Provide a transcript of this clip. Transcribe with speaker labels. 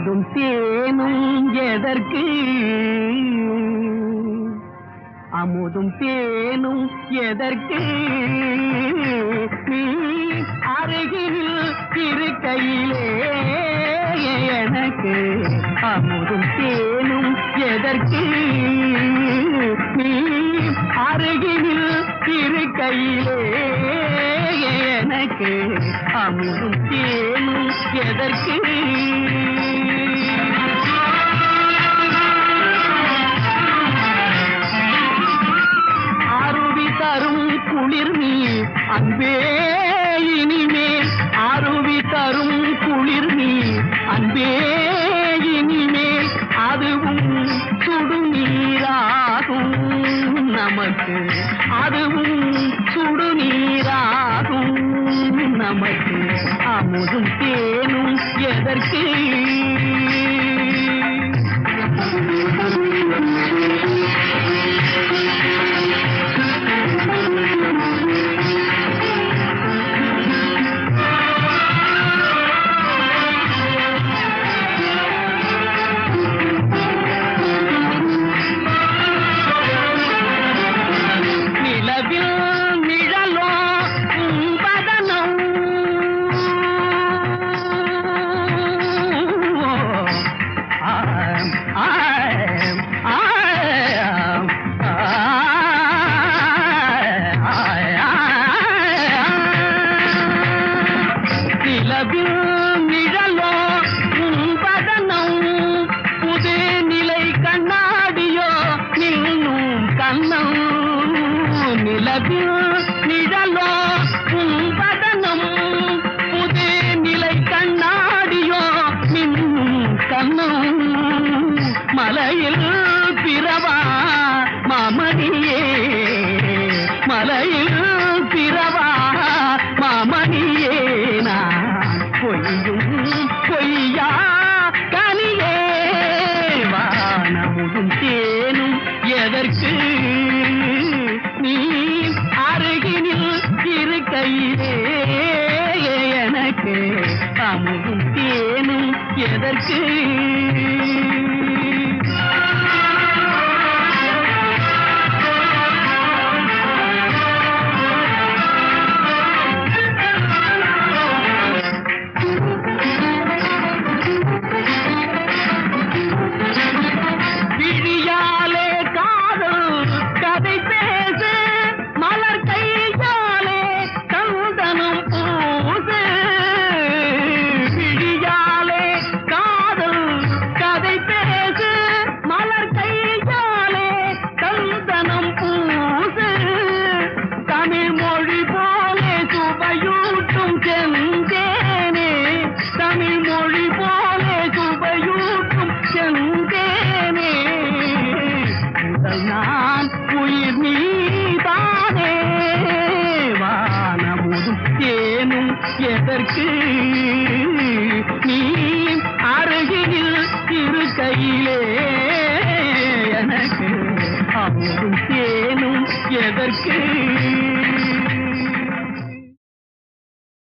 Speaker 1: அமுதும் தேனும் எதற்கு அமுதும் தேனும் எதற்கு நீ அருகில் இருக்கையிலே எனக்கு அமுதும் தேனும் எதற்கு நீ அருகில் இருக்கையிலே எனக்கு அமுதும் தேனும் எதற்கு அருவி தரும் குளிர் நீ அன்பே இனிமேல் அருவி தரும் குளிர் நீ அன்பே இனிமேல் அதுவும் சுடுநீராகும் நமக்கு அதுவும் சுடுநீராகும் நமக்கு அமுதும் தேனும் எதற்கு நிழலோ உன்பதனம் புது நிலை கண்ணாடியோ நின்னும் கண்ணம் நிலவில் நிழலோ உன்பதனம் புது நிலை கண்ணாடியோ நின்னும் கண்ணம் மலையில் பிறவா மாமணியே மலையில் பிறவா மாமணியே பொய்யும் பொய்யா கனியே வானமுதும் தேனும் எதற்கு நீ அருகினில் இருக்கையிலே எனக்கு அமுதும் தேனும் எதற்கு நான் உயிர் நீதானே வானமுதும் தேனும் எதற்கு நீ அருகில் இருக்கையிலே எனக்கு அமுதும் தேனும் எதற்கு